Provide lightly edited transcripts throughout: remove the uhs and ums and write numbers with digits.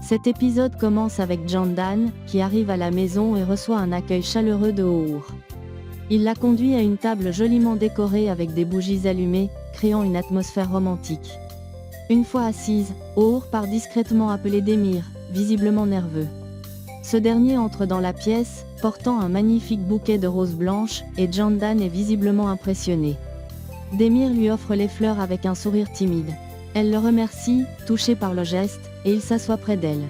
Cet épisode commence avec Jandan, qui arrive à la maison et reçoit un accueil chaleureux de O'Our. Il la conduit à une table joliment décorée avec des bougies allumées, créant une atmosphère romantique. Une fois assise, O'Our part discrètement appeler Demir, visiblement nerveux. Ce dernier entre dans la pièce, portant un magnifique bouquet de roses blanches, et Jandan est visiblement impressionné. Demir lui offre les fleurs avec un sourire timide. Elle le remercie, touchée par le geste, et il s'assoit près d'elle.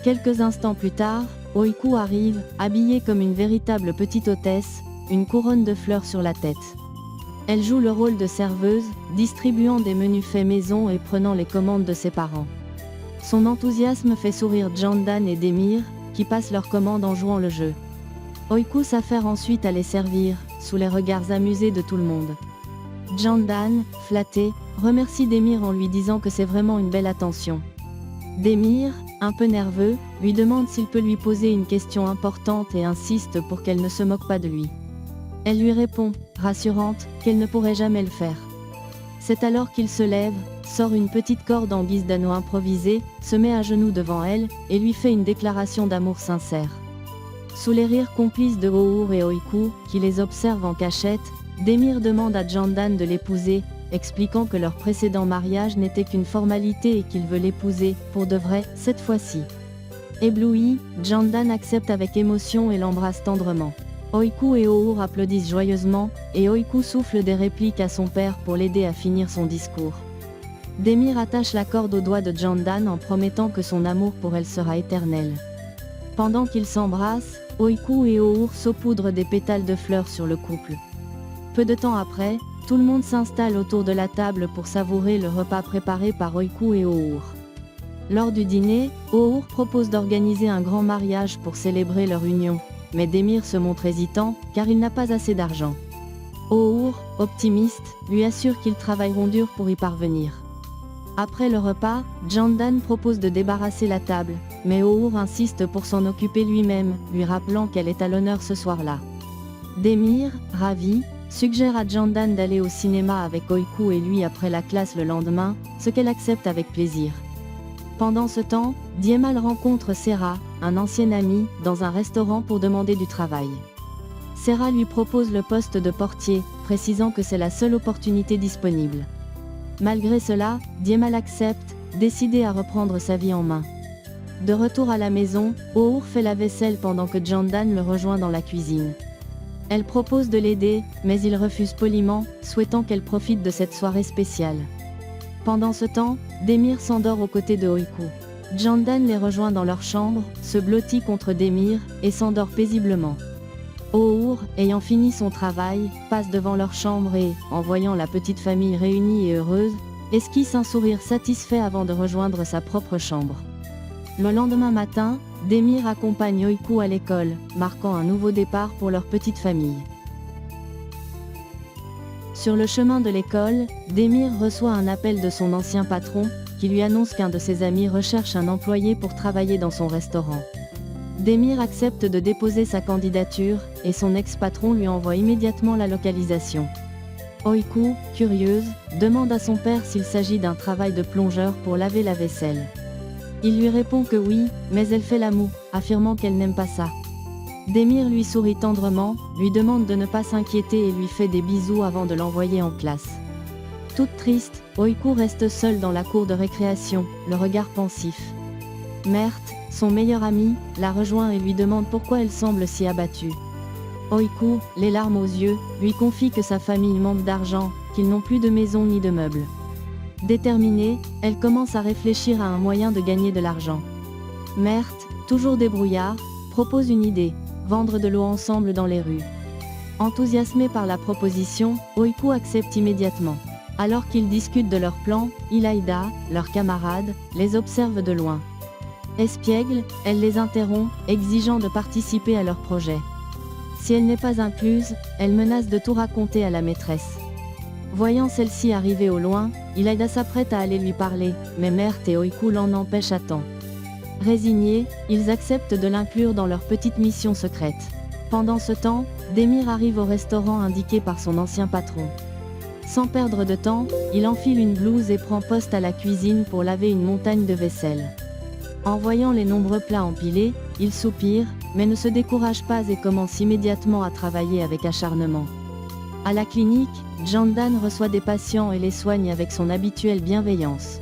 Quelques instants plus tard, Oiku arrive, habillée comme une véritable petite hôtesse, une couronne de fleurs sur la tête. Elle joue le rôle de serveuse, distribuant des menus faits maison et prenant les commandes de ses parents. Son enthousiasme fait sourire Jandan et Demir, qui passent leurs commandes en jouant le jeu. Oiku s'affaire ensuite à les servir, sous les regards amusés de tout le monde. Jandan, flatté, remercie Demir en lui disant que c'est vraiment une belle attention. Demir, un peu nerveux, lui demande s'il peut lui poser une question importante et insiste pour qu'elle ne se moque pas de lui. Elle lui répond, rassurante, qu'elle ne pourrait jamais le faire. C'est alors qu'il se lève, sort une petite corde en guise d'anneau improvisé, se met à genoux devant elle, et lui fait une déclaration d'amour sincère. Sous les rires complices de O'Our et Oiku, qui les observent en cachette, Demir demande à Jandan de l'épouser, expliquant que leur précédent mariage n'était qu'une formalité et qu'il veut l'épouser, pour de vrai, cette fois-ci. Ébloui, Jandan accepte avec émotion et l'embrasse tendrement. Oiku et O'Our applaudissent joyeusement, et Oiku souffle des répliques à son père pour l'aider à finir son discours. Demir attache la corde au doigt de Jandan en promettant que son amour pour elle sera éternel. Pendant qu'ils s'embrassent, Oiku et O'Our saupoudrent des pétales de fleurs sur le couple. Peu de temps après, tout le monde s'installe autour de la table pour savourer le repas préparé par Oiku et O'Our. Lors du dîner, O'Our propose d'organiser un grand mariage pour célébrer leur union, mais Demir se montre hésitant, car il n'a pas assez d'argent. O'Our, optimiste, lui assure qu'ils travailleront dur pour y parvenir. Après le repas, Jandan propose de débarrasser la table, mais O'Our insiste pour s'en occuper lui-même, lui rappelant qu'elle est à l'honneur ce soir-là. Demir, ravi, suggère à Jandan d'aller au cinéma avec Oiku et lui après la classe le lendemain, ce qu'elle accepte avec plaisir. Pendant ce temps, Diemal rencontre Sera, un ancien ami, dans un restaurant pour demander du travail. Sera lui propose le poste de portier, précisant que c'est la seule opportunité disponible. Malgré cela, Diemal accepte, décidé à reprendre sa vie en main. De retour à la maison, O'Our fait la vaisselle pendant que Jandan le rejoint dans la cuisine. Elle propose de l'aider, mais il refuse poliment, souhaitant qu'elle profite de cette soirée spéciale. Pendant ce temps, Demir s'endort aux côtés de Oiku. Jandan les rejoint dans leur chambre, se blottit contre Demir, et s'endort paisiblement. O'Our, ayant fini son travail, passe devant leur chambre et, en voyant la petite famille réunie et heureuse, esquisse un sourire satisfait avant de rejoindre sa propre chambre. Le lendemain matin, Demir accompagne Oiku à l'école, marquant un nouveau départ pour leur petite famille. Sur le chemin de l'école, Demir reçoit un appel de son ancien patron, qui lui annonce qu'un de ses amis recherche un employé pour travailler dans son restaurant. Demir accepte de déposer sa candidature, et son ex-patron lui envoie immédiatement la localisation. Oiku, curieuse, demande à son père s'il s'agit d'un travail de plongeur pour laver la vaisselle. Il lui répond que oui, mais elle fait la moue, affirmant qu'elle n'aime pas ça. Demir lui sourit tendrement, lui demande de ne pas s'inquiéter et lui fait des bisous avant de l'envoyer en classe. Toute triste, Oiku reste seule dans la cour de récréation, le regard pensif. Mert, son meilleur ami, la rejoint et lui demande pourquoi elle semble si abattue. Oiku, les larmes aux yeux, lui confie que sa famille manque d'argent, qu'ils n'ont plus de maison ni de meubles. Déterminée, elle commence à réfléchir à un moyen de gagner de l'argent. Mert, toujours débrouillard, propose une idée, vendre de l'eau ensemble dans les rues. Enthousiasmé par la proposition, Oiku accepte immédiatement. Alors qu'ils discutent de leur plan, Ilaïda, leur camarade, les observe de loin. Espiègle, elle les interrompt, exigeant de participer à leur projet. Si elle n'est pas incluse, elle menace de tout raconter à la maîtresse. Voyant celle-ci arriver au loin, Ilaïda s'apprête à aller lui parler, mais Mert et Oiku l'en empêchent à temps. Résignés, ils acceptent de l'inclure dans leur petite mission secrète. Pendant ce temps, Demir arrive au restaurant indiqué par son ancien patron. Sans perdre de temps, il enfile une blouse et prend poste à la cuisine pour laver une montagne de vaisselle. En voyant les nombreux plats empilés, il soupire, mais ne se décourage pas et commence immédiatement à travailler avec acharnement. À la clinique, Jandan reçoit des patients et les soigne avec son habituelle bienveillance.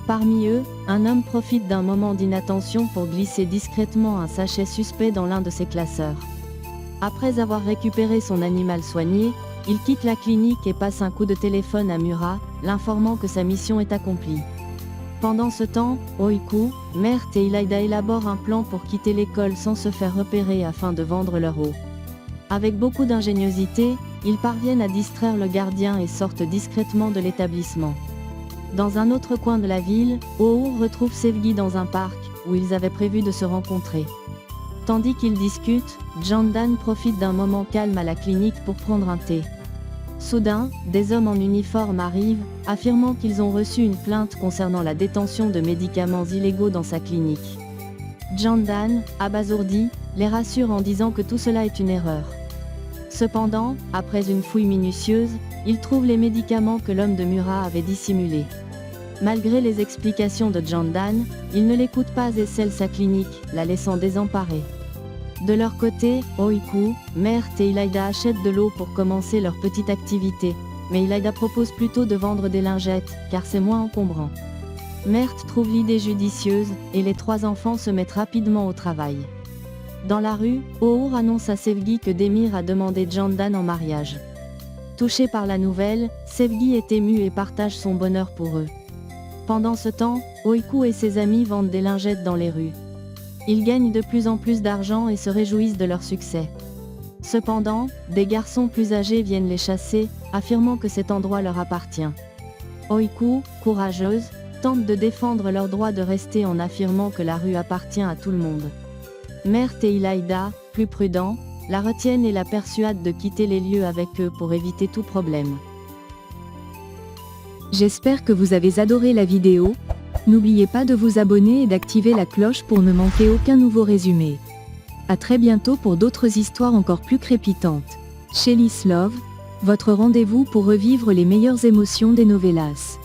Parmi eux, un homme profite d'un moment d'inattention pour glisser discrètement un sachet suspect dans l'un de ses classeurs. Après avoir récupéré son animal soigné, il quitte la clinique et passe un coup de téléphone à Mura, l'informant que sa mission est accomplie. Pendant ce temps, Oiku, Mert et Ilaida élaborent un plan pour quitter l'école sans se faire repérer afin de vendre leur eau. Avec beaucoup d'ingéniosité, ils parviennent à distraire le gardien et sortent discrètement de l'établissement. Dans un autre coin de la ville, Our retrouve Sevgi dans un parc, où ils avaient prévu de se rencontrer. Tandis qu'ils discutent, Jandan profite d'un moment calme à la clinique pour prendre un thé. Soudain, des hommes en uniforme arrivent, affirmant qu'ils ont reçu une plainte concernant la détention de médicaments illégaux dans sa clinique. Jandan, abasourdi, les rassure en disant que tout cela est une erreur. Cependant, après une fouille minutieuse, il trouve les médicaments que l'homme de Mura avait dissimulés. Malgré les explications de Jandan, il ne l'écoute pas et scelle sa clinique, la laissant désemparée. De leur côté, Oiku, Mert et Ilaida achètent de l'eau pour commencer leur petite activité, mais Ilaida propose plutôt de vendre des lingettes, car c'est moins encombrant. Mert trouve l'idée judicieuse, et les trois enfants se mettent rapidement au travail. Dans la rue, Our annonce à Sevgi que Demir a demandé Jandan en mariage. Touché par la nouvelle, Sevgi est ému et partage son bonheur pour eux. Pendant ce temps, Oiku et ses amis vendent des lingettes dans les rues. Ils gagnent de plus en plus d'argent et se réjouissent de leur succès. Cependant, des garçons plus âgés viennent les chasser, affirmant que cet endroit leur appartient. Oiku, courageuse, tente de défendre leur droit de rester en affirmant que la rue appartient à tout le monde. Mert et Ilaida, plus prudents, la retiennent et la persuadent de quitter les lieux avec eux pour éviter tout problème. J'espère que vous avez adoré la vidéo. N'oubliez pas de vous abonner et d'activer la cloche pour ne manquer aucun nouveau résumé. À très bientôt pour d'autres histoires encore plus crépitantes. Shelly's Love, votre rendez-vous pour revivre les meilleures émotions des novellas.